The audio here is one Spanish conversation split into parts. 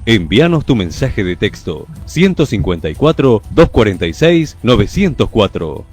Envíanos tu mensaje de texto 154 246 904.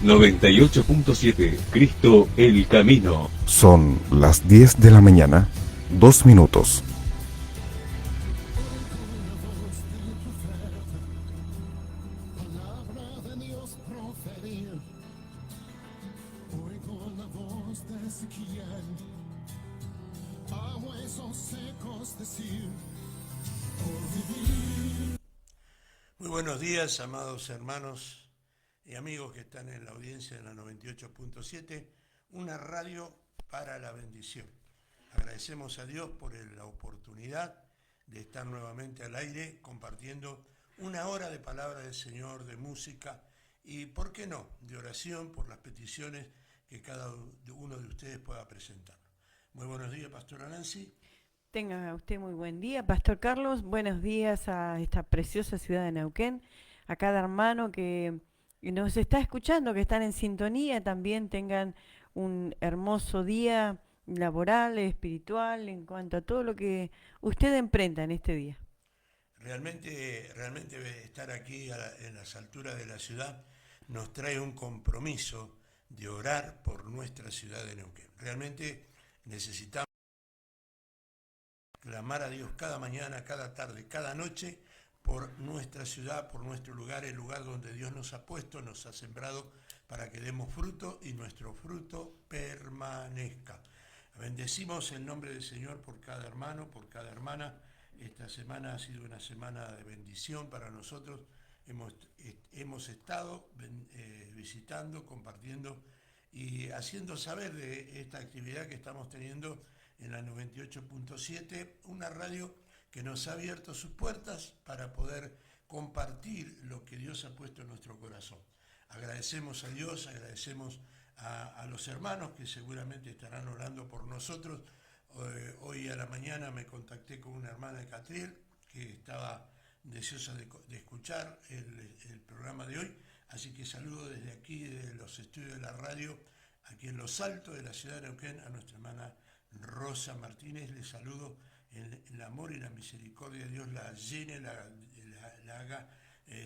...98.7... Cristo el Camino. Son las 10 de la mañana, 2 minutos. Muy buenos días, amados hermanos y amigos que están en la audiencia de la 98.7, una radio para la bendición. Agradecemos a Dios por la oportunidad de estar nuevamente al aire compartiendo una hora de palabra del Señor, de música y, ¿por qué no?, de oración por las peticiones que cada uno de ustedes pueda presentar. Muy buenos días, Pastora Nancy. Tenga usted muy buen día, Pastor Carlos. Buenos días a esta preciosa ciudad de Neuquén, a cada hermano que nos está escuchando, que están en sintonía, también tengan un hermoso día laboral, espiritual, en cuanto a todo lo que usted emprenda en este día. Realmente estar aquí en las alturas de la ciudad nos trae un compromiso de orar por nuestra ciudad de Neuquén. Realmente necesitamos clamar a Dios cada mañana, cada tarde, cada noche por nuestra ciudad, por nuestro lugar, el lugar donde Dios nos ha puesto, nos ha sembrado para que demos fruto y nuestro fruto permanezca. Bendecimos el nombre del Señor por cada hermano, por cada hermana. Esta semana ha sido una semana de bendición para nosotros. Hemos estado visitando, compartiendo y haciendo saber de esta actividad que estamos teniendo en la 98.7, una radio que nos ha abierto sus puertas para poder compartir lo que Dios ha puesto en nuestro corazón. Agradecemos a Dios, agradecemos a los hermanos que seguramente estarán orando por nosotros. Hoy a la mañana me contacté con una hermana de Catriel que estaba deseosa de escuchar el programa de hoy, así que saludo desde aquí, desde los estudios de la radio, aquí en Los Altos de la ciudad de Neuquén, a nuestra hermana Rosa Martínez. Les saludo en el amor y la misericordia de Dios la llene, la haga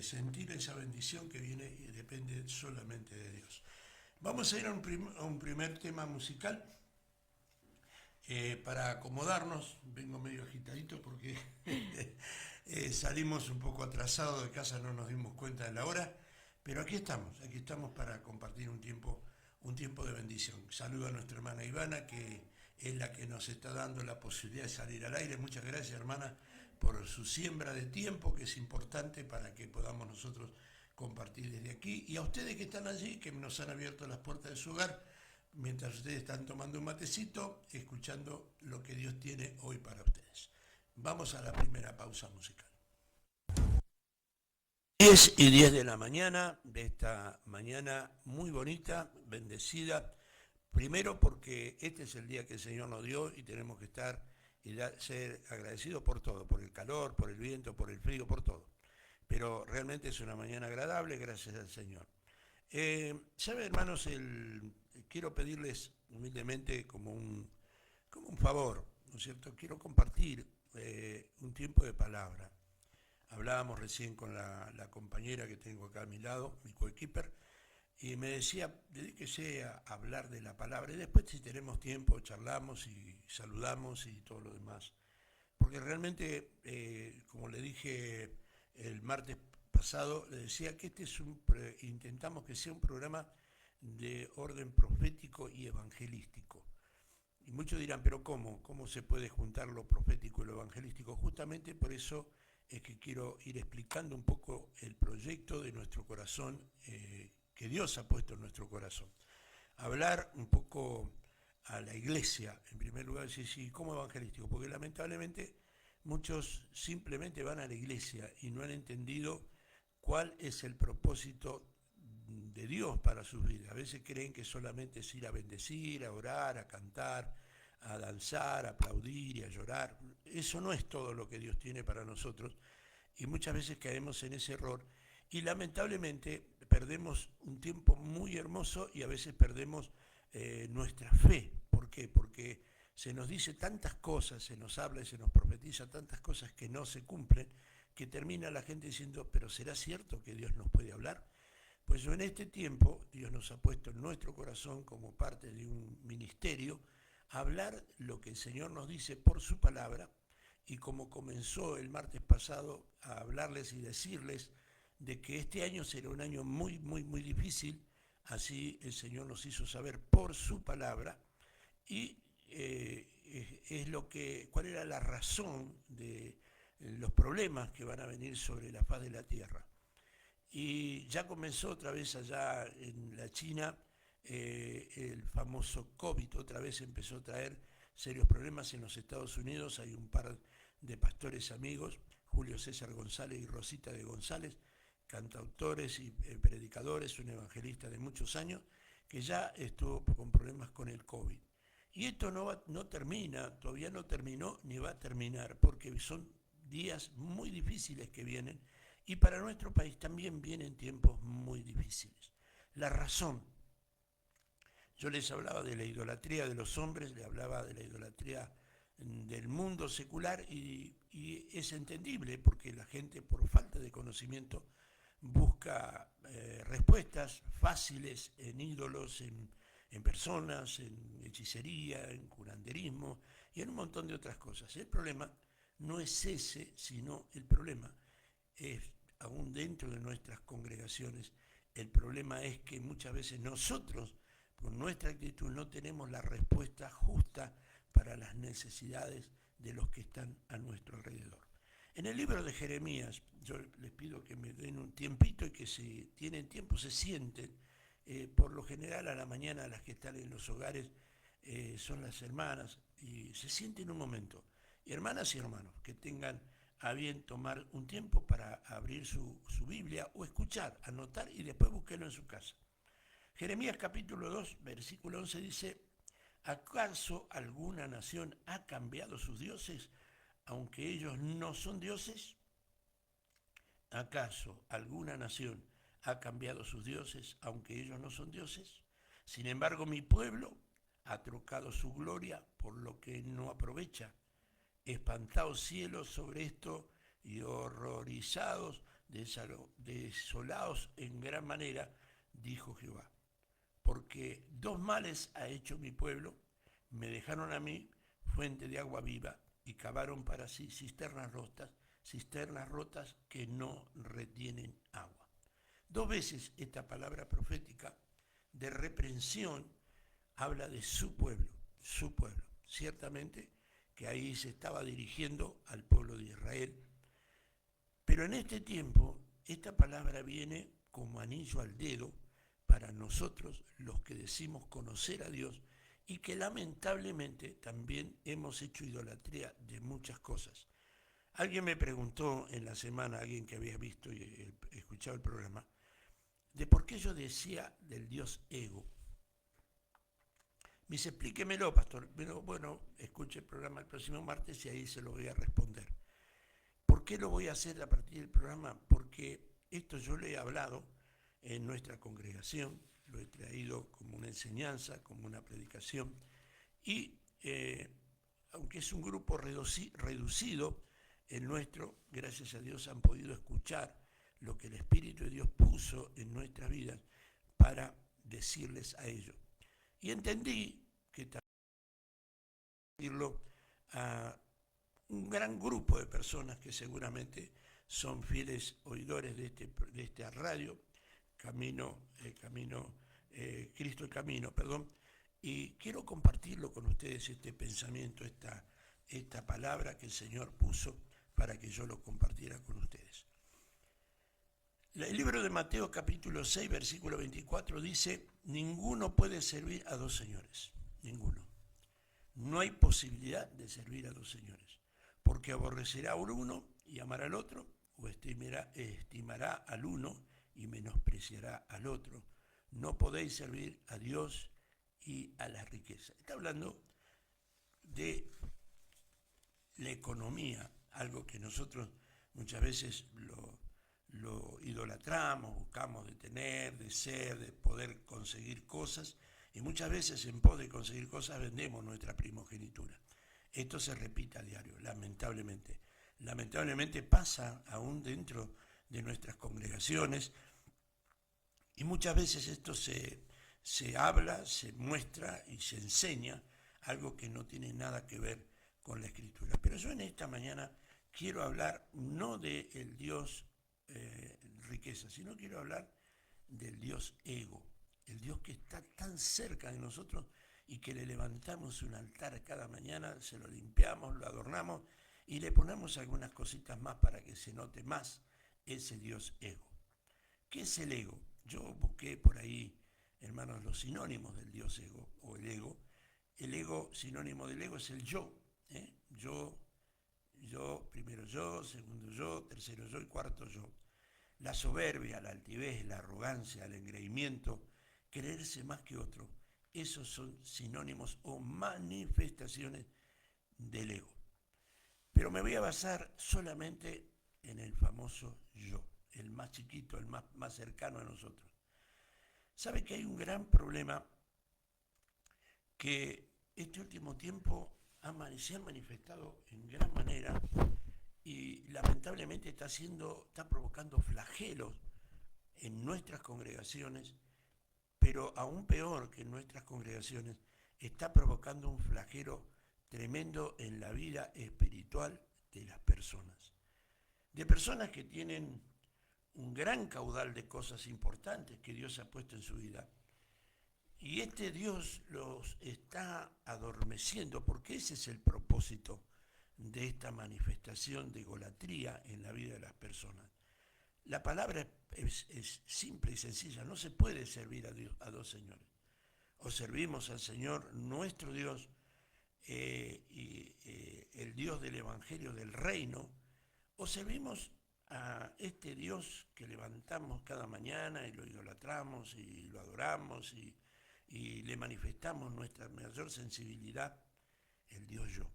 sentir esa bendición que viene y depende solamente de Dios. Vamos a ir a un primer tema musical para acomodarnos. Vengo medio agitadito porque salimos un poco atrasados de casa, no nos dimos cuenta de la hora, pero aquí estamos para compartir un tiempo de bendición. Saludo a nuestra hermana Ivana, que es la que nos está dando la posibilidad de salir al aire. Muchas gracias, hermana, por su siembra de tiempo, que es importante para que podamos nosotros compartir desde aquí. Y a ustedes que están allí, que nos han abierto las puertas de su hogar, mientras ustedes están tomando un matecito, escuchando lo que Dios tiene hoy para ustedes. Vamos a la primera pausa musical. 10:10 de la mañana, de esta mañana muy bonita, bendecida. Primero porque este es el día que el Señor nos dio y tenemos que estar y ser agradecidos por todo, por el calor, por el viento, por el frío, por todo. Pero realmente es una mañana agradable, gracias al Señor. ¿Sabe, hermanos? Quiero pedirles humildemente como un favor, ¿no es cierto? Quiero compartir un tiempo de palabra. Hablábamos recién con la compañera que tengo acá a mi lado, mi coequiper, y me decía, dedíquese a hablar de la palabra, y después si tenemos tiempo charlamos y saludamos y todo lo demás. Porque realmente, como le dije el martes pasado, le decía que intentamos que sea un programa de orden profético y evangelístico. Y muchos dirán, pero ¿cómo? ¿Cómo se puede juntar lo profético y lo evangelístico? Justamente por eso es que quiero ir explicando un poco el proyecto de nuestro corazón, que Dios ha puesto en nuestro corazón. Hablar un poco a la iglesia, en primer lugar, decir, sí, ¿cómo evangelístico? Porque lamentablemente muchos simplemente van a la iglesia y no han entendido cuál es el propósito de Dios para sus vidas. A veces creen que solamente es ir a bendecir, a orar, a cantar, a danzar, a aplaudir y a llorar. Eso no es todo lo que Dios tiene para nosotros y muchas veces caemos en ese error y lamentablemente perdemos un tiempo muy hermoso y a veces perdemos nuestra fe. ¿Por qué? Porque se nos dice tantas cosas, se nos habla y se nos profetiza tantas cosas que no se cumplen, que termina la gente diciendo, ¿pero será cierto que Dios nos puede hablar? Pues en este tiempo Dios nos ha puesto en nuestro corazón como parte de un ministerio a hablar lo que el Señor nos dice por su palabra y como comenzó el martes pasado a hablarles y decirles de que este año será un año muy, muy, muy difícil, así el Señor nos hizo saber por su palabra y cuál era la razón de los problemas que van a venir sobre la faz de la tierra. Y ya comenzó otra vez allá en la China el famoso COVID, otra vez empezó a traer serios problemas en los Estados Unidos. Hay un par de pastores amigos, Julio César González y Rosita de González, cantautores y predicadores, un evangelista de muchos años, que ya estuvo con problemas con el COVID. Y esto no termina, todavía no terminó ni va a terminar, porque son días muy difíciles que vienen, y para nuestro país también vienen tiempos muy difíciles. La razón, yo les hablaba de la idolatría de los hombres, les hablaba de la idolatría del mundo secular, y es entendible, porque la gente por falta de conocimiento busca respuestas fáciles en ídolos, en personas, en hechicería, en curanderismo y en un montón de otras cosas. El problema no es ese, sino el problema es, aún dentro de nuestras congregaciones, el problema es que muchas veces nosotros, por nuestra actitud, no tenemos la respuesta justa para las necesidades de los que están a nuestro alrededor. En el libro de Jeremías, yo les pido que me den un tiempito y que si tienen tiempo se sienten. Por lo general a la mañana las que están en los hogares son las hermanas y se sienten un momento. Y hermanas y hermanos que tengan a bien tomar un tiempo para abrir su Biblia o escuchar, anotar y después búsquenlo en su casa. Jeremías capítulo 2, versículo 11 dice, ¿acaso alguna nación ha cambiado sus dioses, aunque ellos no son dioses? ¿Acaso alguna nación ha cambiado sus dioses, aunque ellos no son dioses? Sin embargo, mi pueblo ha trocado su gloria por lo que no aprovecha. Espantados cielos sobre esto y horrorizados, desolados en gran manera, dijo Jehová. Porque dos males ha hecho mi pueblo, me dejaron a mí fuente de agua viva y cavaron para sí cisternas rotas que no retienen agua. Dos veces esta palabra profética de reprensión habla de su pueblo, su pueblo. Ciertamente que ahí se estaba dirigiendo al pueblo de Israel. Pero en este tiempo, esta palabra viene como anillo al dedo para nosotros, los que decimos conocer a Dios, y que lamentablemente también hemos hecho idolatría de muchas cosas. Alguien me preguntó en la semana, alguien que había visto y escuchado el programa, de por qué yo decía del Dios ego. Me dice, explíquemelo, pastor. Pero bueno, escuche el programa el próximo martes y ahí se lo voy a responder. ¿Por qué lo voy a hacer a partir del programa? Porque esto yo le he hablado en nuestra congregación, lo he traído como una enseñanza, como una predicación, y aunque es un grupo reducido, el nuestro, gracias a Dios, han podido escuchar lo que el Espíritu de Dios puso en nuestras vidas para decirles a ellos. Y entendí que también decirlo a un gran grupo de personas que seguramente son fieles oidores de esta radio, Cristo el Camino, y quiero compartirlo con ustedes, este pensamiento, esta palabra que el Señor puso para que yo lo compartiera con ustedes. El libro de Mateo capítulo 6, versículo 24 dice, ninguno puede servir a dos señores, ninguno. No hay posibilidad de servir a dos señores, porque aborrecerá al uno y amará al otro, o estimará al uno y menospreciará al otro. No podéis servir a Dios y a la riqueza. Está hablando de la economía, algo que nosotros muchas veces lo idolatramos, buscamos de tener, de ser, de poder conseguir cosas, y muchas veces en pos de conseguir cosas vendemos nuestra primogenitura. Esto se repite a diario, lamentablemente. Lamentablemente pasa aún dentro de nuestras congregaciones, y muchas veces esto se habla, se muestra y se enseña, algo que no tiene nada que ver con la Escritura. Pero yo en esta mañana quiero hablar no del Dios riqueza, sino quiero hablar del Dios ego, el Dios que está tan cerca de nosotros y que le levantamos un altar cada mañana, se lo limpiamos, lo adornamos y le ponemos algunas cositas más para que se note más ese Dios ego. ¿Qué es el ego? Yo busqué por ahí, hermanos, los sinónimos del Dios ego o el ego. El ego, sinónimo del ego, es el yo. Yo, primero yo, segundo yo, tercero yo y cuarto yo. La soberbia, la altivez, la arrogancia, el engreimiento, creerse más que otro, esos son sinónimos o manifestaciones del ego. Pero me voy a basar solamente en el famoso yo, el más chiquito, el más cercano a nosotros. ¿Sabe que hay un gran problema que este último tiempo se ha manifestado en gran manera y lamentablemente está provocando flagelos en nuestras congregaciones, pero aún peor que en nuestras congregaciones, está provocando un flagelo tremendo en la vida espiritual de las personas. De personas que tienen un gran caudal de cosas importantes que Dios ha puesto en su vida. Y este Dios los está adormeciendo, porque ese es el propósito de esta manifestación de egolatría en la vida de las personas. La palabra es simple y sencilla, no se puede servir a dos señores. O servimos al Señor nuestro Dios, el Dios del Evangelio del Reino, o servimos a este Dios que levantamos cada mañana y lo idolatramos y lo adoramos y le manifestamos nuestra mayor sensibilidad, el Dios yo.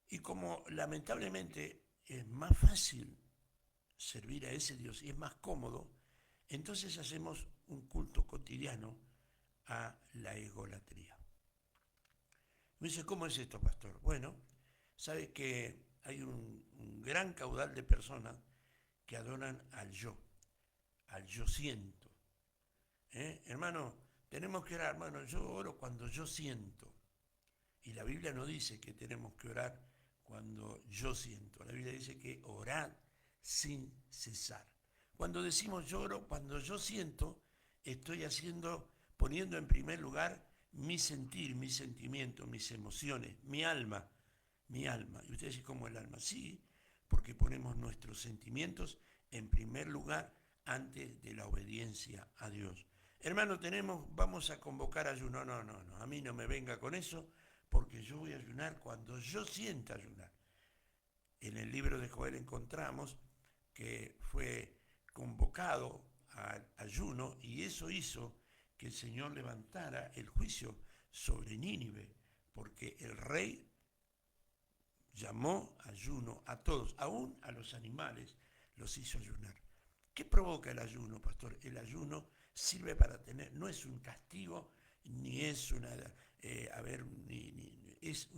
Y como lamentablemente es más fácil servir a ese Dios y es más cómodo, entonces hacemos un culto cotidiano a la egolatría. Me dice, ¿cómo es esto, pastor? Bueno, sabe que hay un gran caudal de personas que adoran al yo siento. Hermano, tenemos que orar, hermano, yo oro cuando yo siento. Y la Biblia no dice que tenemos que orar cuando yo siento. La Biblia dice que orad sin cesar. Cuando decimos yo oro cuando yo siento, estoy poniendo en primer lugar mi sentir, mi sentimiento, mis emociones, mi alma. Y usted dice, ¿cómo el alma? Sí, porque ponemos nuestros sentimientos en primer lugar antes de la obediencia a Dios. Hermano, vamos a convocar ayuno. No, a mí no me venga con eso, porque yo voy a ayunar cuando yo sienta ayunar. En el libro de Joel encontramos que fue convocado al ayuno y eso hizo que el Señor levantara el juicio sobre Nínive, porque el rey llamó ayuno a todos, aún a los animales los hizo ayunar. ¿Qué provoca el ayuno, pastor? El ayuno sirve para no es un castigo, ni es es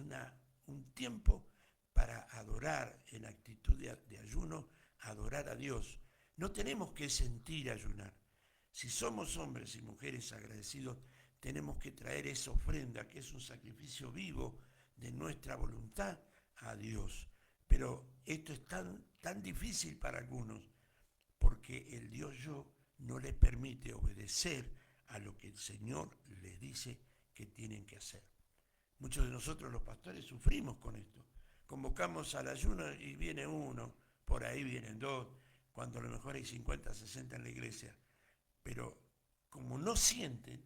un tiempo para adorar en actitud de ayuno, adorar a Dios. No tenemos que sentir ayunar. Si somos hombres y mujeres agradecidos, tenemos que traer esa ofrenda, que es un sacrificio vivo de nuestra voluntad a Dios. Pero esto es tan difícil para algunos, porque el Dios yo no les permite obedecer a lo que el Señor les dice que tienen que hacer. Muchos de nosotros los pastores sufrimos con esto. Convocamos al ayuno y viene uno, por ahí vienen dos, cuando a lo mejor hay 50, 60 en la iglesia. Pero como no sienten,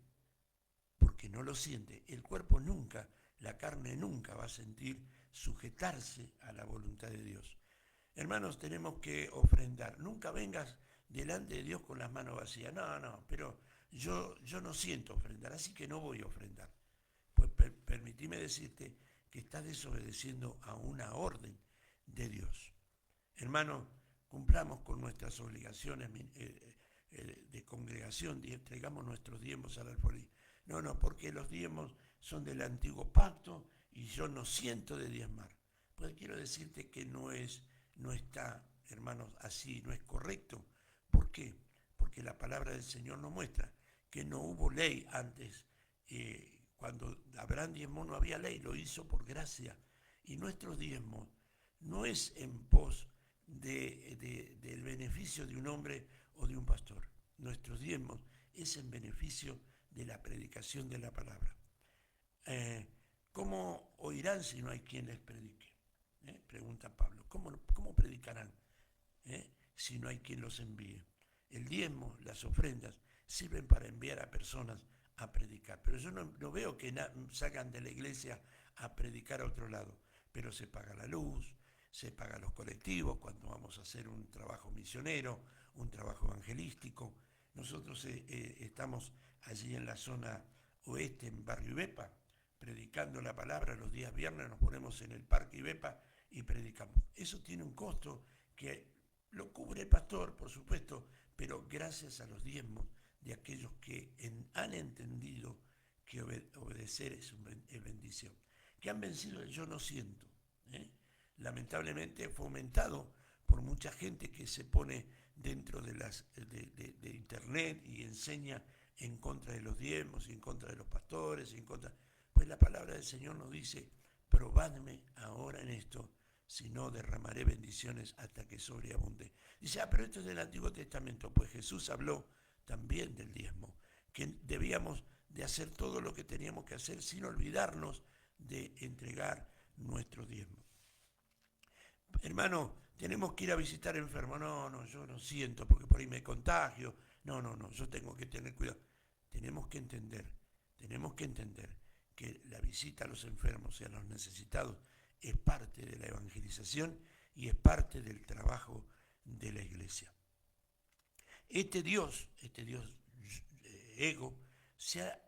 porque no lo siente, el cuerpo nunca la carne nunca va a sentir sujetarse a la voluntad de Dios. Hermanos, tenemos que ofrendar. Nunca vengas delante de Dios con las manos vacías. No, pero yo no siento ofrendar, así que no voy a ofrendar. Pues permitime decirte que estás desobedeciendo a una orden de Dios. Hermanos, cumplamos con nuestras obligaciones de congregación, entregamos nuestros diezmos al alfolí. No, porque los diezmos son del antiguo pacto y yo no siento de diezmar. Pues quiero decirte que no está, hermanos, así, no es correcto. ¿Por qué? Porque la palabra del Señor nos muestra que no hubo ley antes. Cuando Abraham diezmó no había ley, lo hizo por gracia. Y nuestros diezmos no es en pos del beneficio de un hombre o de un pastor. Nuestros diezmos es en beneficio de la predicación de la palabra. ¿Cómo oirán si no hay quien les predique? Pregunta Pablo. ¿Cómo predicarán si no hay quien los envíe? El diezmo, las ofrendas, sirven para enviar a personas a predicar. Pero yo no veo que salgan de la iglesia a predicar a otro lado. Pero se paga la luz, se pagan los colectivos cuando vamos a hacer un trabajo misionero, un trabajo evangelístico. Nosotros estamos allí en la zona oeste, en Barrio Ibepa, predicando la palabra. Los días viernes nos ponemos en el Parque Ibepa y predicamos. Eso tiene un costo que lo cubre el pastor, por supuesto, pero gracias a los diezmos de aquellos que han entendido que obedecer es bendición, que han vencido el yo no siento. Lamentablemente fomentado por mucha gente que se pone dentro de internet y enseña en contra de los diezmos, y en contra de los pastores, pues la palabra del Señor nos dice: probadme ahora en esto, si no derramaré bendiciones hasta que sobreabunde. Dice, pero esto es del Antiguo Testamento. Pues Jesús habló también del diezmo, que debíamos de hacer todo lo que teníamos que hacer sin olvidarnos de entregar nuestros diezmos. Hermano, tenemos que ir a visitar enfermos. No, yo no siento porque por ahí me contagio. No, yo tengo que tener cuidado. Tenemos que entender que la visita a los enfermos y a los necesitados es parte de la evangelización y es parte del trabajo de la iglesia. Este Dios ego, se ha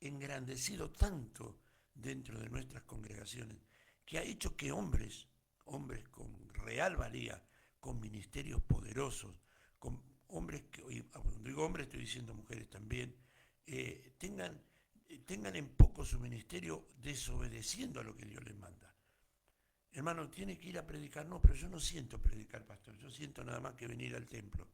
engrandecido tanto dentro de nuestras congregaciones que ha hecho que hombres con real valía, con ministerios poderosos, con hombres cuando digo hombres estoy diciendo mujeres también, tengan en poco su ministerio desobedeciendo a lo que Dios les manda. Hermano, tiene que ir a predicar. No, pero yo no siento predicar, pastor, yo siento nada más que venir al templo.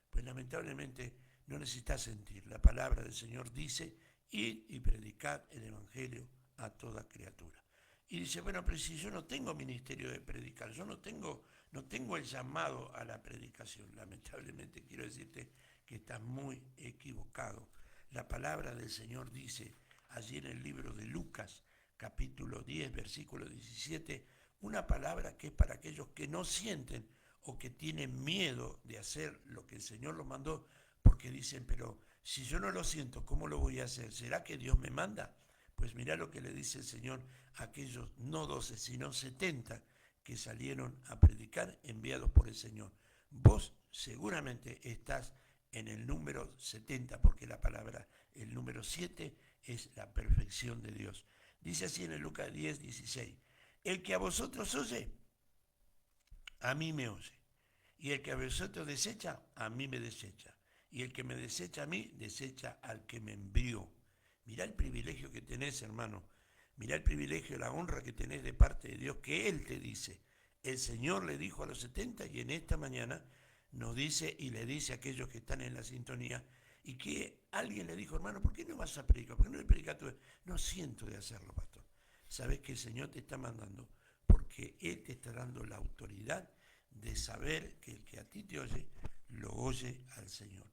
Pues lamentablemente no necesitas sentir. La palabra del Señor dice: id y predicad el evangelio a toda criatura. Y dice, bueno, pero si yo no tengo ministerio de predicar, yo no tengo el llamado a la predicación. Lamentablemente quiero decirte que estás muy equivocado. La palabra del Señor dice allí en el libro de Lucas, capítulo 10, versículo 17, una palabra que es para aquellos que no sienten o que tienen miedo de hacer lo que el Señor los mandó, porque dicen, pero si yo no lo siento, ¿cómo lo voy a hacer? ¿Será que Dios me manda? Pues mirá lo que le dice el Señor a aquellos, no 12, sino 70, que salieron a predicar, enviados por el Señor. Vos seguramente estás en el número 70, porque la palabra, el número 7, es la perfección de Dios. Dice así en el Lucas 10, 16, el que a vosotros oye, a mí me oye. Y el que a vosotros desecha, a mí me desecha. Y el que me desecha a mí, desecha al que me envió. Mirá el privilegio que tenés, hermano. Mirá el privilegio, la honra que tenés de parte de Dios, que Él te dice. El Señor le dijo a los 70 y en esta mañana nos dice y le dice a aquellos que están en la sintonía y que alguien le dijo, hermano, ¿por qué no vas a predicar? ¿Por qué no le predicas tú? No siento de hacerlo, pastor. Sabes que el Señor te está mandando porque Él te está dando la autoridad de saber que el que a ti te oye, lo oye al Señor.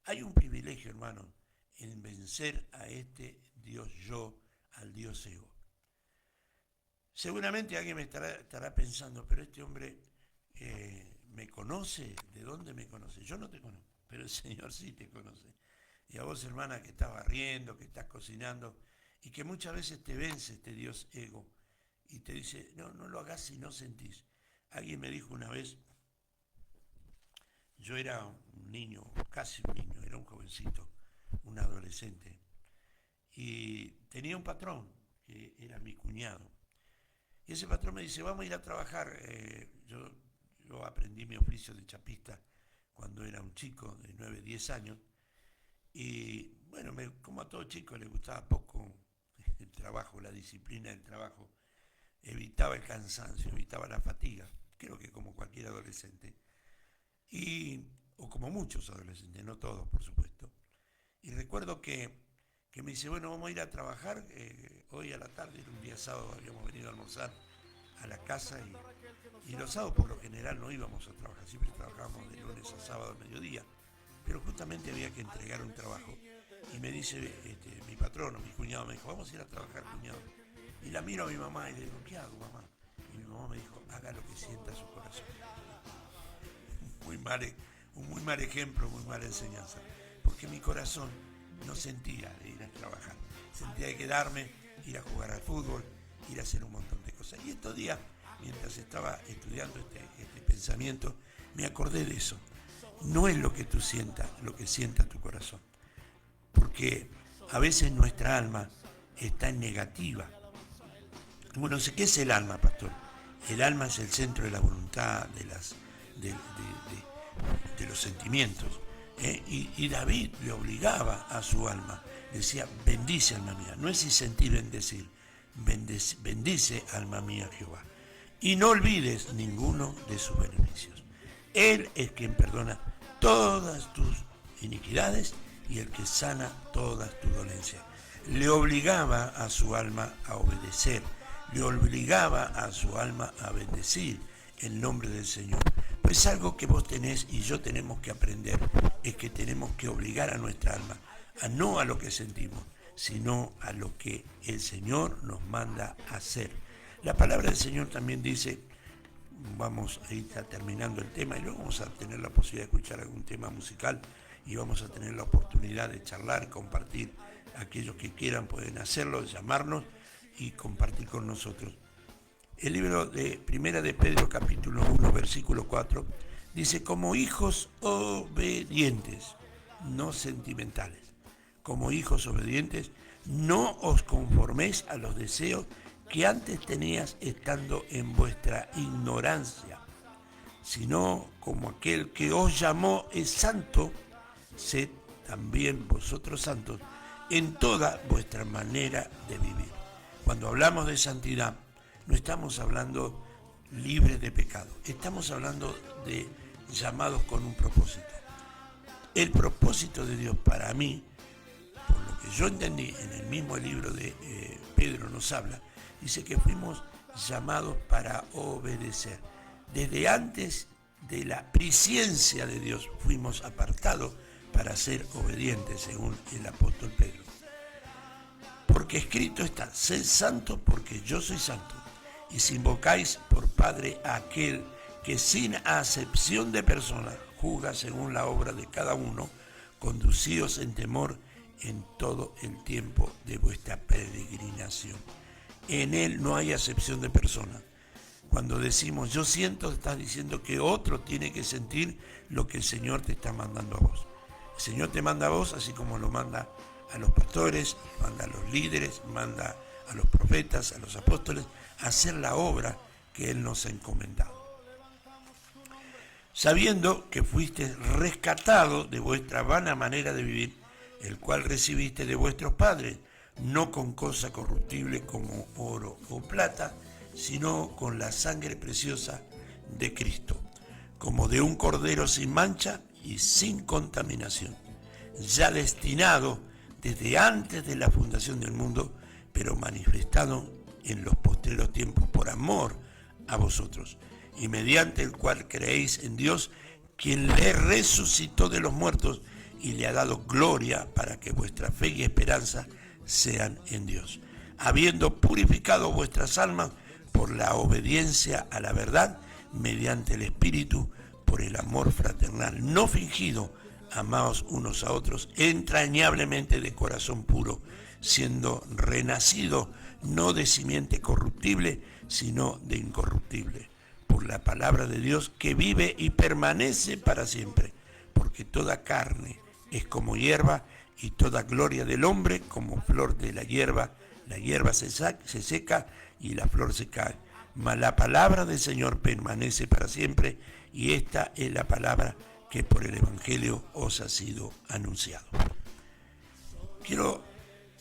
Hay un privilegio, hermano, en vencer a este Dios yo, al Dios ego. Seguramente alguien me estará pensando, pero este hombre me conoce. ¿De dónde me conoce? Yo no te conozco, pero el Señor sí te conoce. Y a vos, hermana, que estás barriendo, que estás cocinando y que muchas veces te vence este Dios ego y te dice, no, no lo hagas si no sentís. Alguien me dijo una vez, yo era un niño, casi un niño, era un jovencito, un adolescente, y tenía un patrón, que era mi cuñado, y ese patrón me dice, vamos a ir a trabajar. Yo aprendí mi oficio de chapista cuando era un chico de 9, 10 años, y bueno, como a todo chico le gustaba poco el trabajo, la disciplina del trabajo, evitaba el cansancio, evitaba la fatiga, creo que como cualquier adolescente, o como muchos adolescentes, no todos por supuesto. Y recuerdo que me dice, bueno, vamos a ir a trabajar, hoy a la tarde, era un día sábado, habíamos venido a almorzar a la casa, y los sábados por lo general no íbamos a trabajar, siempre trabajábamos de lunes a sábado al mediodía, pero justamente había que entregar un trabajo, y me dice mi patrono, mi cuñado, me dijo, vamos a ir a trabajar, cuñado. Y la miro a mi mamá y le digo, ¿qué hago, mamá? Y mi mamá me dijo, haga lo que sienta su corazón. Un muy mal ejemplo, muy mala enseñanza, porque mi corazón no sentía de ir a trabajar, sentía de quedarme, ir a jugar al fútbol, ir a hacer un montón de cosas. Y estos días, mientras estaba estudiando este pensamiento, me acordé de eso. No es lo que tú sientas, lo que sienta tu corazón, porque a veces nuestra alma está en negativa. Bueno, ¿qué es el alma, pastor? El alma es el centro de la voluntad, de los sentimientos. Y David le obligaba a su alma, decía, bendice alma mía, no es si sentir bendecir, bendice alma mía Jehová, y no olvides ninguno de sus beneficios. Él es quien perdona todas tus iniquidades y el que sana todas tus dolencias. Le obligaba a su alma a obedecer, le obligaba a su alma a bendecir el nombre del Señor. Pues algo que vos tenés y yo tenemos que aprender, es que tenemos que obligar a nuestra alma, no a lo que sentimos, sino a lo que el Señor nos manda a hacer. La palabra del Señor también dice, vamos a ir terminando el tema y luego vamos a tener la posibilidad de escuchar algún tema musical y vamos a tener la oportunidad de charlar, compartir. Aquellos que quieran pueden hacerlo, llamarnos y compartir con nosotros. El libro de Primera de Pedro, capítulo 1, versículo 4, dice, como hijos obedientes, no sentimentales, como hijos obedientes, no os conforméis a los deseos que antes tenías estando en vuestra ignorancia, sino como aquel que os llamó es santo, sed también vosotros santos en toda vuestra manera de vivir. Cuando hablamos de santidad, no estamos hablando libres de pecado, estamos hablando de llamados con un propósito. El propósito de Dios para mí, por lo que yo entendí en el mismo libro de Pedro nos habla, dice que fuimos llamados para obedecer. Desde antes de la presciencia de Dios fuimos apartados para ser obedientes, según el apóstol Pedro. Porque escrito está, sed santo porque yo soy santo. Y si invocáis por Padre a aquel que sin acepción de personas juzga según la obra de cada uno, conducíos en temor en todo el tiempo de vuestra peregrinación. En Él no hay acepción de personas. Cuando decimos yo siento, estás diciendo que otro tiene que sentir lo que el Señor te está mandando a vos. El Señor te manda a vos así como lo manda a los pastores, manda a los líderes, manda a los profetas, a los apóstoles, a hacer la obra que Él nos ha encomendado. Sabiendo que fuiste rescatado de vuestra vana manera de vivir, el cual recibiste de vuestros padres, no con cosa corruptible como oro o plata, sino con la sangre preciosa de Cristo, como de un cordero sin mancha y sin contaminación, ya destinado desde antes de la fundación del mundo, pero manifestado en los postreros tiempos por amor a vosotros, y mediante el cual creéis en Dios, quien le resucitó de los muertos y le ha dado gloria para que vuestra fe y esperanza sean en Dios, habiendo purificado vuestras almas por la obediencia a la verdad, mediante el Espíritu, por el amor fraternal, no fingido, amaos unos a otros, entrañablemente de corazón puro, siendo renacido no de simiente corruptible, sino de incorruptible, por la palabra de Dios que vive y permanece para siempre, porque toda carne es como hierba y toda gloria del hombre como flor de la hierba se seca y la flor se cae, mas la palabra del Señor permanece para siempre, y esta es la palabra que por el Evangelio os ha sido anunciado. Quiero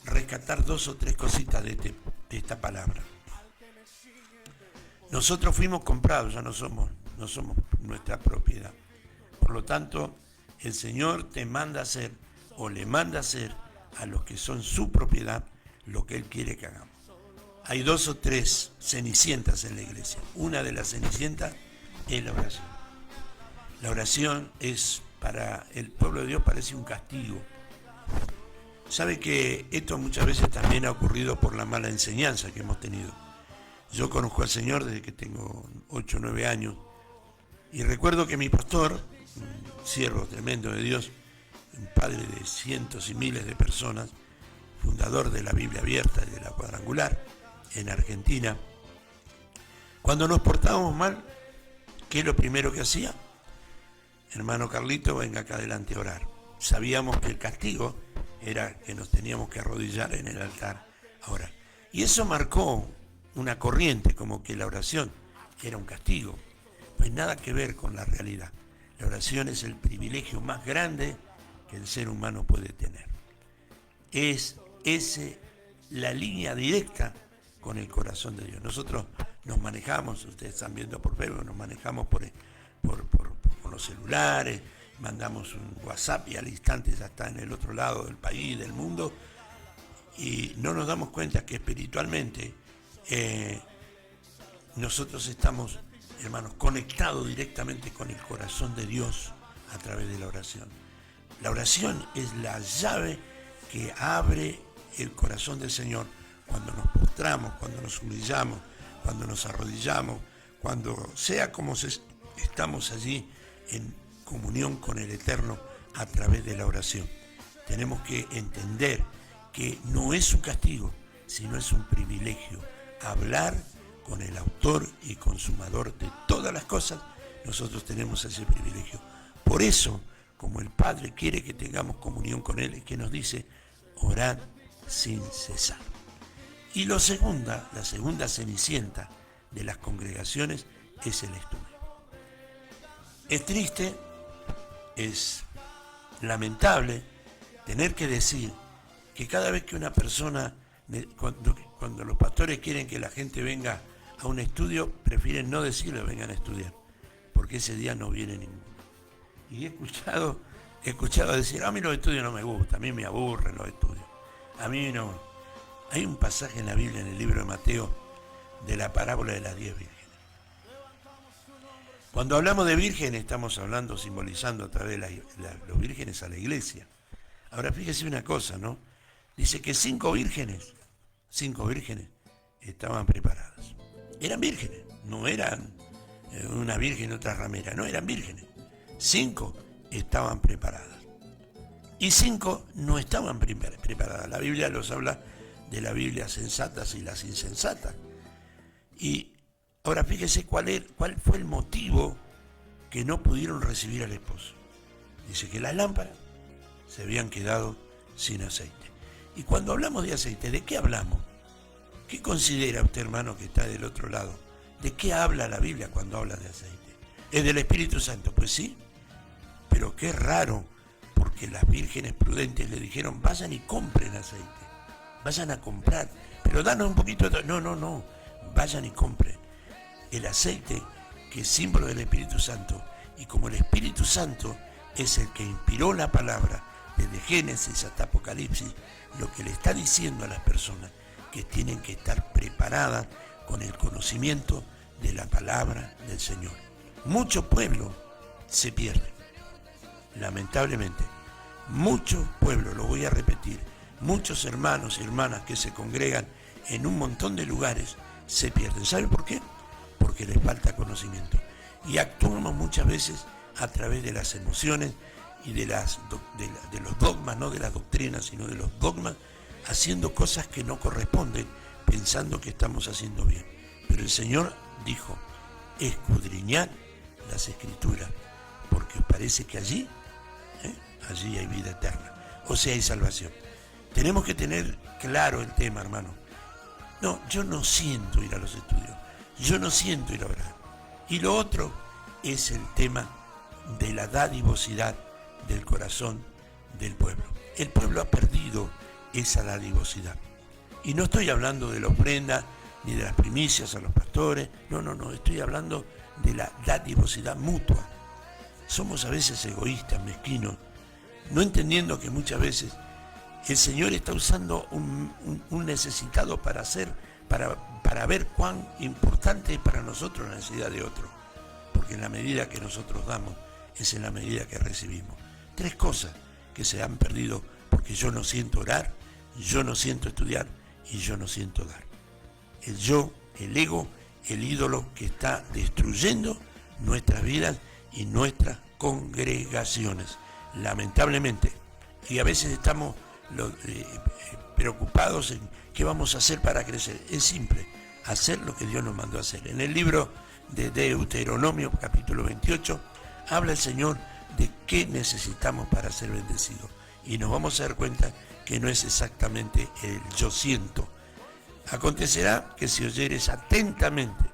rescatar 2 o 3 cositas de esta palabra. Nosotros fuimos comprados, ya no somos nuestra propiedad. Por lo tanto, el Señor te manda a hacer, o le manda a hacer a los que son su propiedad, lo que Él quiere que hagamos. Hay 2 o 3 cenicientas en la iglesia. Una de las cenicientas es la oración. La oración es, para el pueblo de Dios, parece un castigo. Sabe que esto muchas veces también ha ocurrido por la mala enseñanza que hemos tenido. Yo conozco al Señor desde que tengo 8 o 9 años, y recuerdo que mi pastor, un siervo tremendo de Dios, un padre de cientos y miles de personas, fundador de la Biblia Abierta y de la Cuadrangular en Argentina, cuando nos portábamos mal, ¿qué es lo primero que hacía? Hermano Carlito, venga acá adelante a orar. Sabíamos que el castigo era que nos teníamos que arrodillar en el altar a orar. Y eso marcó una corriente, como que la oración era un castigo. Pues nada que ver con la realidad. La oración es el privilegio más grande que el ser humano puede tener. Es la línea directa con el corazón de Dios. Nosotros nos manejamos, ustedes están viendo por Facebook, nos manejamos por los celulares, mandamos un WhatsApp y al instante ya está en el otro lado del país, del mundo, y no nos damos cuenta que espiritualmente nosotros estamos, hermanos, conectados directamente con el corazón de Dios a través de la oración. La oración es la llave que abre el corazón del Señor cuando nos postramos, cuando nos humillamos, cuando nos arrodillamos, cuando sea como estamos allí en comunión con el Eterno a través de la oración. Tenemos que entender que no es un castigo, sino es un privilegio. Hablar con el autor y consumador de todas las cosas, nosotros tenemos ese privilegio. Por eso, como el Padre quiere que tengamos comunión con Él, es que nos dice, orad sin cesar. Y la segunda cenicienta de las congregaciones es el estudio. Es triste, es lamentable tener que decir que cada vez que una persona, cuando los pastores quieren que la gente venga a un estudio, prefieren no decirle vengan a estudiar, porque ese día no viene ninguno. Y he escuchado decir, a mí los estudios no me gustan, a mí me aburren los estudios, a mí no. Hay un pasaje en la Biblia, en el libro de Mateo, de la parábola de las 10 vírgenes. Cuando hablamos de vírgenes, estamos hablando, simbolizando a través de los vírgenes a la iglesia. Ahora fíjese una cosa, ¿no? Dice que 5 vírgenes estaban preparadas. Eran vírgenes, no eran una virgen y otra ramera, no, eran vírgenes. 5 estaban preparadas. Y 5 no estaban preparadas. La Biblia los habla de las Biblias sensatas y las insensatas. Y ahora fíjese cuál fue el motivo que no pudieron recibir al esposo. Dice que las lámparas se habían quedado sin aceite. Y cuando hablamos de aceite, ¿de qué hablamos? ¿Qué considera usted, hermano, que está del otro lado? ¿De qué habla la Biblia cuando habla de aceite? ¿Es del Espíritu Santo? Pues sí, pero qué raro, porque las vírgenes prudentes le dijeron, vayan y compren aceite, vayan a comprar, pero danos un poquito de... No, vayan y compren el aceite, que es símbolo del Espíritu Santo, y como el Espíritu Santo es el que inspiró la palabra desde Génesis hasta Apocalipsis, lo que le está diciendo a las personas que tienen que estar preparadas con el conocimiento de la palabra del Señor. Mucho pueblo se pierde, lamentablemente. Mucho pueblo, lo voy a repetir, muchos hermanos y hermanas que se congregan en un montón de lugares se pierden. ¿Sabe por qué? Porque les falta conocimiento. Y actuamos muchas veces a través de las emociones y de los dogmas, no de las doctrinas, sino de los dogmas, haciendo cosas que no corresponden, pensando que estamos haciendo bien. Pero el Señor dijo, escudriñad las Escrituras, porque os parece que allí hay vida eterna, o sea, hay salvación. Tenemos que tener claro el tema, hermano. No, yo no siento ir a los estudios, yo no siento ir a orar. Y lo otro es el tema de la dadivosidad del corazón del pueblo. El pueblo ha perdido esa dadivosidad. Y no estoy hablando de la ofrenda ni de las primicias a los pastores, no, estoy hablando de la dadivosidad mutua. Somos a veces egoístas, mezquinos, no entendiendo que muchas veces el Señor está usando un necesitado para ver cuán importante es para nosotros la necesidad de otro. Porque en la medida que nosotros damos, es en la medida que recibimos. 3 cosas que se han perdido porque yo no siento orar, yo no siento estudiar y yo no siento dar. El yo, el ego, el ídolo que está destruyendo nuestras vidas y nuestras congregaciones, lamentablemente. Y a veces estamos preocupados en qué vamos a hacer para crecer. Es simple, hacer lo que Dios nos mandó a hacer. En el libro de Deuteronomio, capítulo 28, habla el Señor de qué necesitamos para ser bendecidos. Y nos vamos a dar cuenta que no es exactamente el yo siento. Acontecerá que si oyeres atentamente,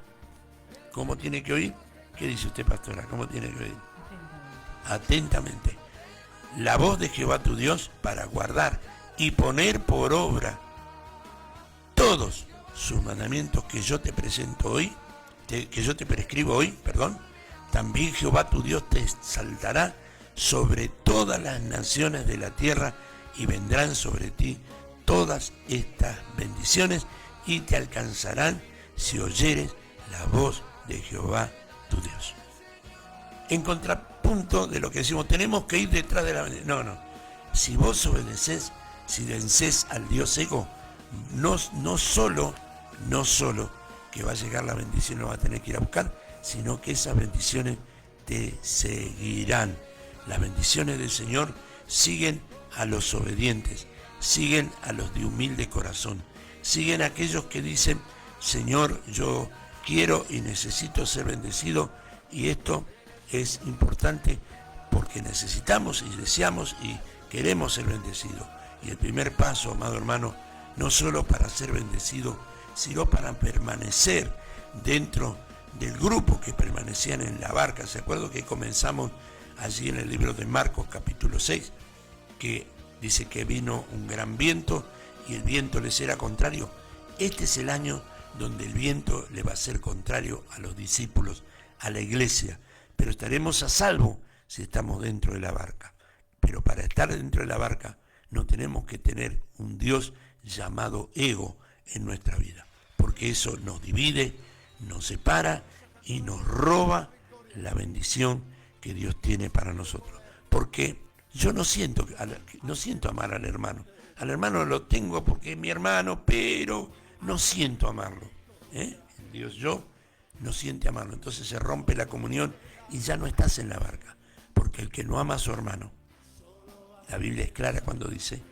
¿cómo tiene que oír? ¿Qué dice usted, pastora? ¿Cómo tiene que oír? Atentamente. La voz de Jehová tu Dios para guardar y poner por obra todos sus mandamientos que yo te presento hoy, que yo te prescribo hoy, también Jehová tu Dios te exaltará sobre todas las naciones de la tierra y vendrán sobre ti todas estas bendiciones y te alcanzarán si oyeres la voz de Jehová tu Dios. En contrapunto de lo que decimos, tenemos que ir detrás de la bendición. No. Si vos obedecés, si vencés al Dios ego, no solo que va a llegar la bendición, lo va a tener que ir a buscar, sino que esas bendiciones te seguirán. Las bendiciones del Señor siguen a los obedientes, siguen a los de humilde corazón, siguen a aquellos que dicen, Señor, yo quiero y necesito ser bendecido, y esto es importante porque necesitamos y deseamos y queremos ser bendecidos. Y el primer paso, amado hermano, no solo para ser bendecido, sino para permanecer dentro del grupo que permanecían en la barca. ¿Se acuerdan que comenzamos allí en el libro de Marcos capítulo 6? Que dice que vino un gran viento y el viento les era contrario. Este es el año donde el viento le va a ser contrario a los discípulos, a la iglesia. Pero estaremos a salvo si estamos dentro de la barca. Pero para estar dentro de la barca no tenemos que tener un Dios llamado ego en nuestra vida, porque eso nos divide, nos separa y nos roba la bendición que Dios tiene para nosotros. Porque yo no siento amar al hermano. Al hermano lo tengo porque es mi hermano, pero no siento amarlo. Dios yo no siente amarlo. Entonces se rompe la comunión y ya no estás en la barca. Porque el que no ama a su hermano, la Biblia es clara cuando dice,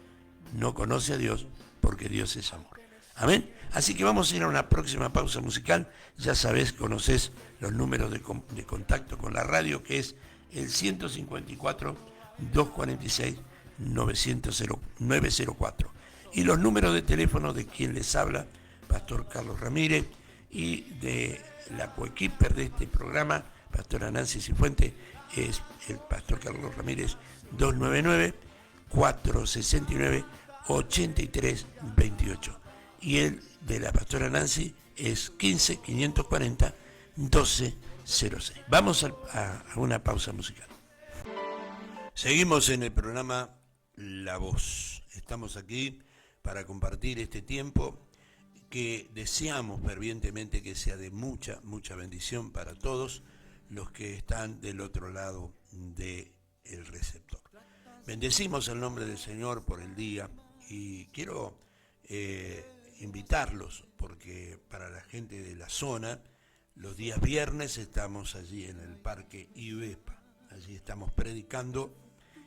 no conoce a Dios porque Dios es amor. Amén. Así que vamos a ir a una próxima pausa musical. Ya sabés, conocés los números de contacto con la radio, que es el 154-246-904. Y los números de teléfono de quien les habla, Pastor Carlos Ramírez, y de la coequiper de este programa, Pastora Nancy Cifuentes, es el Pastor Carlos Ramírez, 299-469-8328. Y el de la Pastora Nancy es 15-540-1206. Vamos a una pausa musical. Seguimos en el programa La Voz. Estamos aquí para compartir este tiempo que deseamos fervientemente que sea de mucha bendición para todos los que están del otro lado del receptor. Bendecimos el nombre del Señor por el día y quiero invitarlos, porque para la gente de la zona, los días viernes estamos allí en el Parque IBEPA. Allí estamos predicando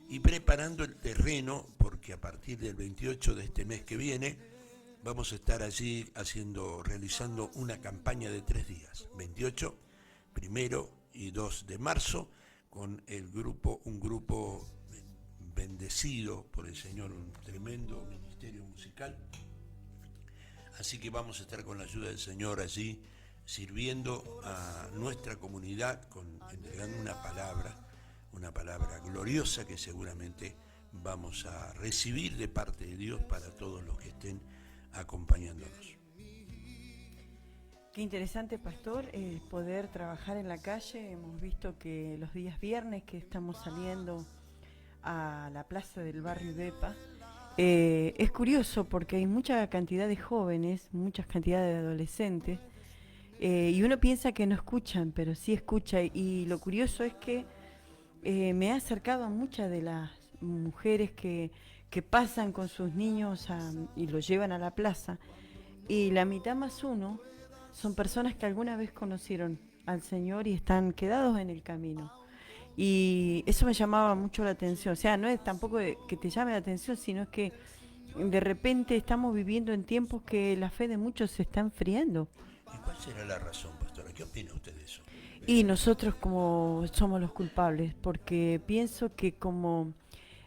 y preparando el terreno, porque a partir del 28 de este mes que viene vamos a estar allí realizando una campaña de 3 días, 28, 1 y 2 de marzo, con un grupo bendecido por el Señor, un tremendo ministerio musical. Así que vamos a estar con la ayuda del Señor allí, sirviendo a nuestra comunidad, entregando una palabra gloriosa que seguramente vamos a recibir de parte de Dios para todos los que estén acompañándonos. Qué interesante, pastor, poder trabajar en la calle. Hemos visto que los días viernes que estamos saliendo a la plaza del barrio Depa, es curioso porque hay mucha cantidad de jóvenes, mucha cantidad de adolescentes, y uno piensa que no escuchan, pero sí escucha. Y lo curioso es que me he acercado a muchas de las mujeres que pasan con sus niños y los llevan a la plaza, y la mitad más uno son personas que alguna vez conocieron al Señor y están quedados en el camino. Y eso me llamaba mucho la atención. O sea, no es tampoco que te llame la atención, sino es que de repente estamos viviendo en tiempos que la fe de muchos se está enfriando. ¿Y cuál será la razón, pastora? ¿Qué opina usted de eso? Y nosotros como somos los culpables, porque pienso que como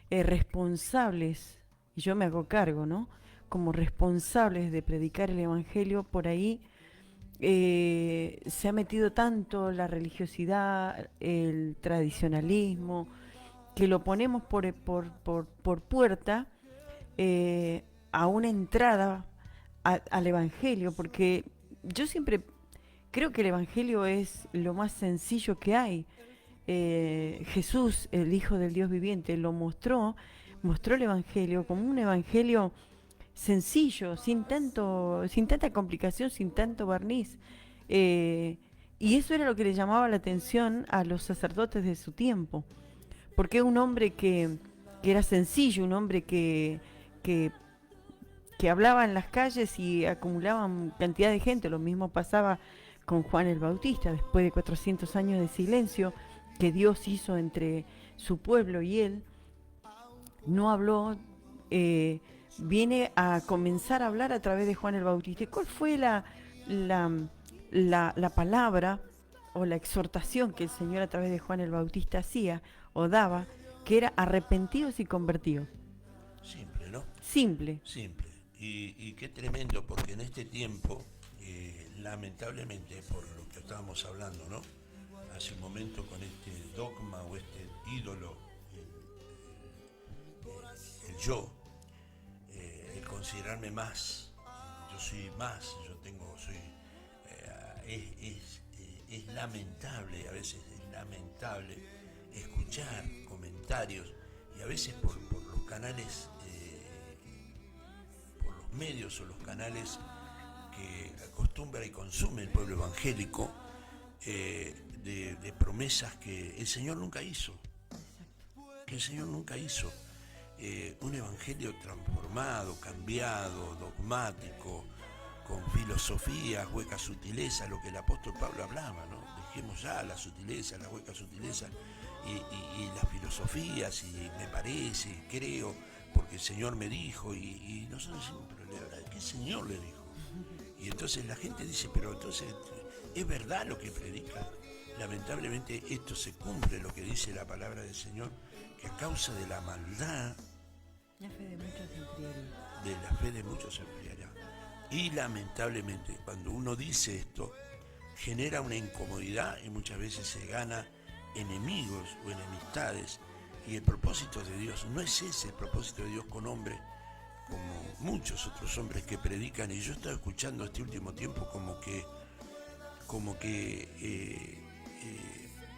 responsables, y yo me hago cargo, ¿no? Como responsables de predicar el Evangelio, por ahí se ha metido tanto la religiosidad, el tradicionalismo, que lo ponemos por puerta a una entrada al Evangelio, porque yo siempre creo que el Evangelio es lo más sencillo que hay. Jesús, el Hijo del Dios viviente, mostró el Evangelio como un Evangelio sencillo, sin tanta complicación, sin tanto barniz. Y eso era lo que le llamaba la atención a los sacerdotes de su tiempo, porque un hombre que era sencillo, un hombre que hablaba en las calles y acumulaban cantidad de gente. Lo mismo pasaba con Juan el Bautista, después de 400 años de silencio que Dios hizo entre su pueblo y él, no habló, viene a comenzar a hablar a través de Juan el Bautista. ¿Y cuál fue la palabra o la exhortación que el Señor a través de Juan el Bautista hacía o daba? Que era arrepentidos y convertidos. Simple, ¿no? Simple. Simple. Y qué tremendo, porque en este tiempo, lamentablemente, por lo que estábamos hablando, ¿no? Hace un momento, con este dogma o este ídolo, el yo, el considerarme más, yo soy más, es lamentable, a veces es lamentable escuchar comentarios, y a veces por los canales, por los medios o los canales que acostumbra y consume el pueblo evangélico, de promesas que el Señor nunca hizo, un evangelio transformado, cambiado, dogmático, con filosofías, huecas sutilezas, lo que el apóstol Pablo hablaba, ¿no? Dejemos ya la sutileza, la hueca sutileza y las filosofías, y me parece, creo, porque el Señor me dijo, y nosotros decimos, pero ¿qué el Señor le dijo? Y entonces la gente dice, pero entonces, ¿es verdad lo que predica? Lamentablemente esto se cumple, lo que dice la palabra del Señor, que a causa de la maldad, la fe de muchos se enfriaría. De la fe de muchos se enfriará. Y lamentablemente, cuando uno dice esto, genera una incomodidad y muchas veces se gana enemigos o enemistades. Y el propósito de Dios no es ese, el propósito de Dios con hombres, como muchos otros hombres que predican. Y yo he estado escuchando este último tiempo como que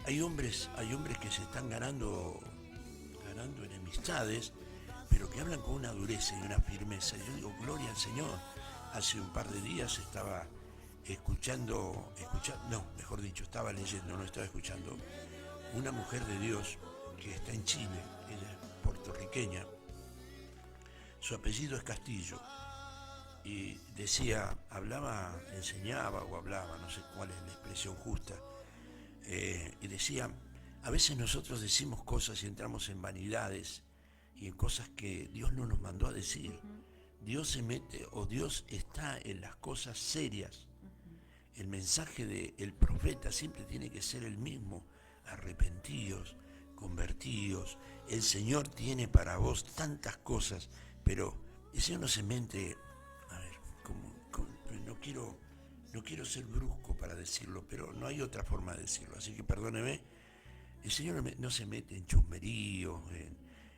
hay hombres que se están ganando enemistades, pero que hablan con una dureza y una firmeza. Y yo digo, gloria al Señor. Hace un par de días estaba estaba leyendo, no estaba escuchando, una mujer de Dios que está en Chile, ella es puertorriqueña, su apellido es Castillo, y decía, enseñaba, no sé cuál es la expresión justa, y decía, A veces nosotros decimos cosas y entramos en vanidades y en cosas que Dios no nos mandó a decir. Dios se mete, o Dios está en las cosas serias. El mensaje del profeta siempre tiene que ser el mismo: arrepentidos, convertidos. El Señor tiene para vos tantas cosas, pero el Señor no se mete, a ver, no quiero ser brusco para decirlo, pero no hay otra forma de decirlo, así que perdóneme. El Señor no se mete en chusmeríos,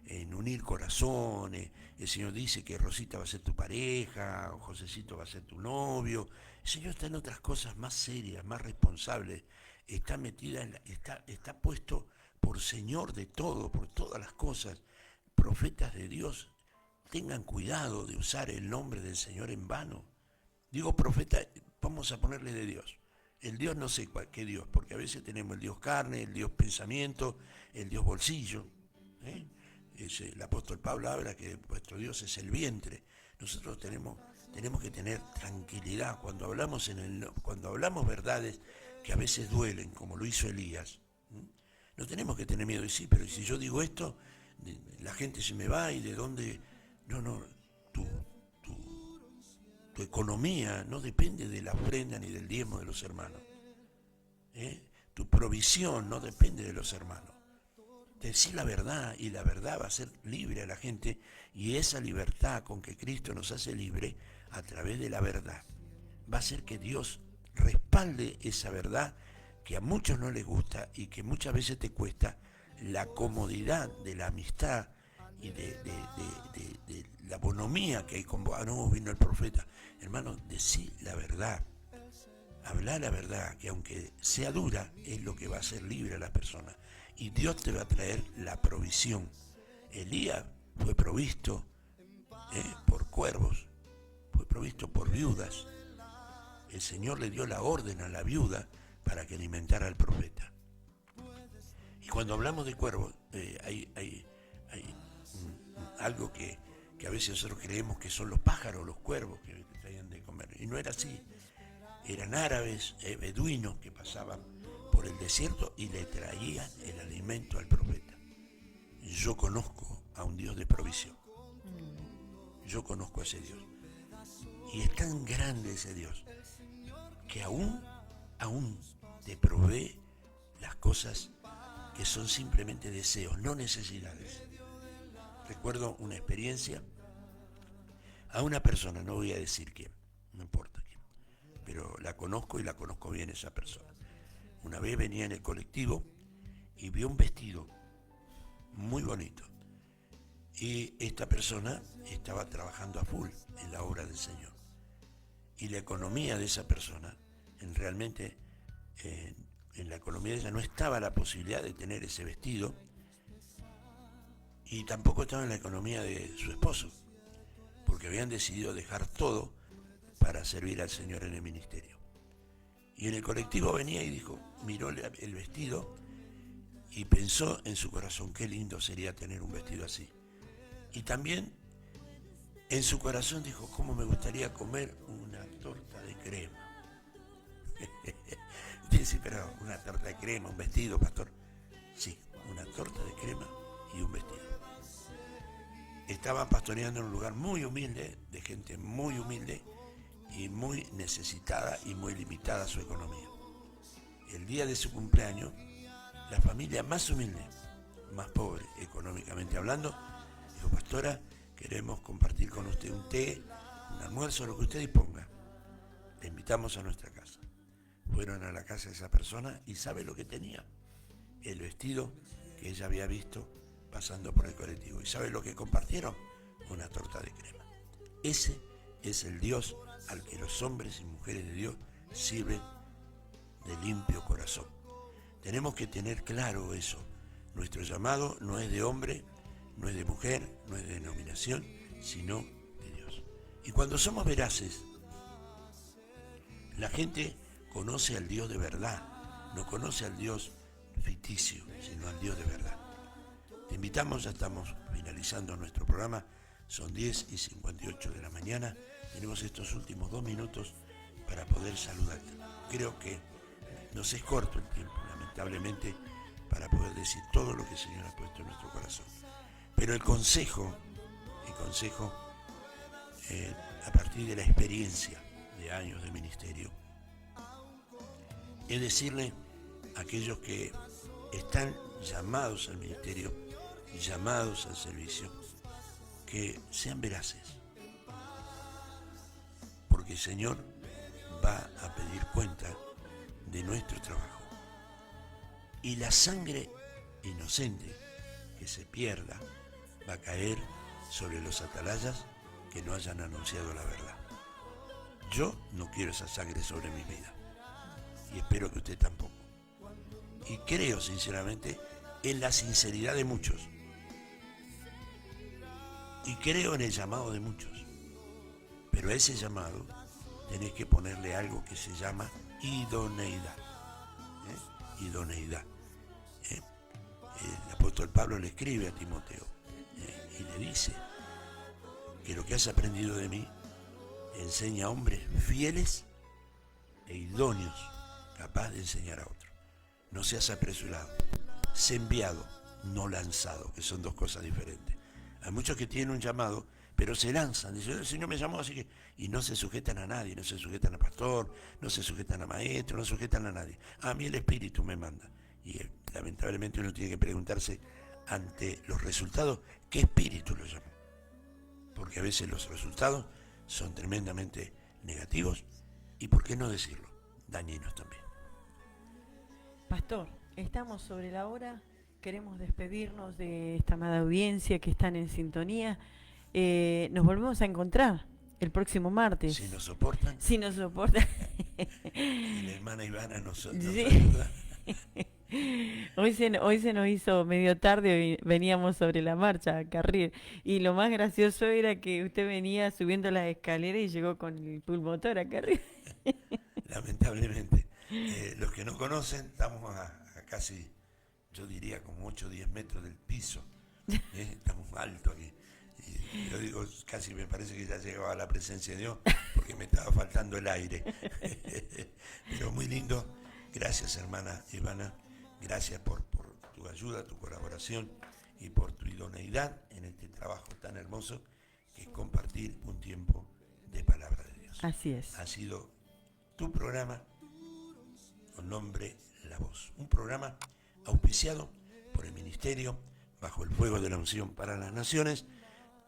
en unir corazones. El Señor dice que Rosita va a ser tu pareja, o Josecito va a ser tu novio. El Señor está en otras cosas más serias, más responsables. Está está puesto por Señor de todo, por todas las cosas. Profetas de Dios, tengan cuidado de usar el nombre del Señor en vano. Digo profeta, vamos a ponerle de Dios. El Dios no sé qué Dios, porque a veces tenemos el Dios carne, el Dios pensamiento, el Dios bolsillo. El apóstol Pablo habla que vuestro Dios es el vientre. Nosotros tenemos que tener tranquilidad cuando hablamos verdades que a veces duelen, como lo hizo Elías. No tenemos que tener miedo. Y sí, pero si yo digo esto, la gente se me va, y de dónde. No, tu economía no depende de la ofrenda ni del diezmo de los hermanos. Tu provisión no depende de los hermanos. Decir la verdad, y la verdad va a ser libre a la gente, y esa libertad con que Cristo nos hace libre a través de la verdad va a hacer que Dios respalde esa verdad que a muchos no les gusta y que muchas veces te cuesta, la comodidad de la amistad y de la bonomía que hay con vos. No, vino el profeta. Hermano, decí la verdad, habla la verdad, que aunque sea dura, es lo que va a hacer libre a las personas. Y Dios te va a traer la provisión. Elías fue provisto por cuervos, fue provisto por viudas. El Señor le dio la orden a la viuda para que alimentara al profeta. Y cuando hablamos de cuervos, hay algo que a veces nosotros creemos que son los pájaros, los cuervos que traían de comer. Y no era así. Eran árabes, beduinos, que pasaban por el desierto y le traían el alimento al profeta. Yo conozco a un Dios de provisión. Yo conozco a ese Dios. Y es tan grande ese Dios que aún te provee las cosas que son simplemente deseos, no necesidades. Recuerdo una experiencia a una persona, no voy a decir quién, no importa quién, pero la conozco y la conozco bien esa persona. Una vez venía en el colectivo y vio un vestido muy bonito, y esta persona estaba trabajando a full en la obra del Señor, y la economía de esa persona, realmente en la economía de ella no estaba la posibilidad de tener ese vestido, y tampoco estaba en la economía de su esposo, porque habían decidido dejar todo para servir al Señor en el ministerio. Y en el colectivo venía y dijo, miró el vestido y pensó en su corazón, qué lindo sería tener un vestido así. Y también en su corazón dijo, cómo me gustaría comer una torta de crema. Usted dice, pero una torta de crema, un vestido, pastor. Sí, una torta de crema y un vestido. Estaban pastoreando en un lugar muy humilde, de gente muy humilde y muy necesitada y muy limitada su economía. El día de su cumpleaños, la familia más humilde, más pobre económicamente hablando, dijo, pastora, queremos compartir con usted un té, un almuerzo, lo que usted disponga. Le invitamos a nuestra casa. Fueron a la casa de esa persona y ¿sabe lo que tenía? El vestido que ella había visto pasando por el colectivo. ¿Y sabe lo que compartieron? Una torta de crema. Ese es el Dios al que los hombres y mujeres de Dios sirven de limpio corazón. Tenemos que tener claro eso. Nuestro llamado no es de hombre, no es de mujer, no es de denominación, sino de Dios. Y cuando somos veraces, la gente conoce al Dios de verdad, no conoce al Dios ficticio, sino al Dios de verdad. Te invitamos, ya estamos finalizando nuestro programa, son 10:58 de la mañana, tenemos estos últimos 2 minutos para poder saludarte. Creo que nos es corto el tiempo, lamentablemente, para poder decir todo lo que el Señor ha puesto en nuestro corazón. Pero el consejo, a partir de la experiencia de años de ministerio, es decirle a aquellos que están llamados al ministerio, llamados al servicio, que sean veraces, porque el Señor va a pedir cuenta de nuestro trabajo. Y la sangre inocente que se pierda va a caer sobre los atalayas que no hayan anunciado la verdad. Yo no quiero esa sangre sobre mi vida, y espero que usted tampoco. Y creo sinceramente en la sinceridad de muchos, y creo en el llamado de muchos, pero a ese llamado tenés que ponerle algo que se llama idoneidad. Idoneidad. El apóstol Pablo le escribe a Timoteo y le dice que lo que has aprendido de mí enseña a hombres fieles e idóneos, capaz de enseñar a otros. No seas apresurado, sé enviado, no lanzado, que son dos cosas diferentes. Hay muchos que tienen un llamado, pero se lanzan, dicen, el Señor me llamó, así que... Y no se sujetan a nadie, no se sujetan a pastor, no se sujetan a maestro, no se sujetan a nadie. A mí el Espíritu me manda. Y lamentablemente uno tiene que preguntarse ante los resultados, ¿qué espíritu lo llamó? Porque a veces los resultados son tremendamente negativos y, ¿por qué no decirlo?, dañinos también. Pastor, estamos sobre la hora, queremos despedirnos de esta amada audiencia que están en sintonía. Nos volvemos a encontrar el próximo martes. Si nos soportan. Si nos soportan. Y la hermana Ivana nos Sí. ayuda. Hoy se nos hizo medio tarde, veníamos sobre la marcha a Carril, y lo más gracioso era que usted venía subiendo las escaleras y llegó con el pulmotor a Carril. Lamentablemente. Los que no conocen, estamos a casi, yo diría, como 8 o 10 metros del piso. Estamos altos aquí. Y yo digo, casi me parece que ya llegaba a la presencia de Dios, porque me estaba faltando el aire. Pero muy lindo. Gracias, hermana Ivana. Gracias por tu ayuda, tu colaboración y por tu idoneidad en este trabajo tan hermoso que es compartir un tiempo de palabra de Dios. Así es. Ha sido tu programa con nombre La Voz. Un programa auspiciado por el Ministerio Bajo el Fuego de la Unción para las Naciones,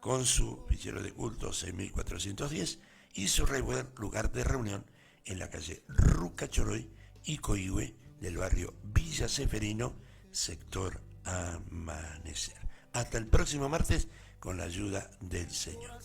con su fichero de culto 6410 y su lugar de reunión en la calle Rucachoroy y Coihue del barrio Villa Seferino, sector Amanecer. Hasta el próximo martes, con la ayuda del Señor.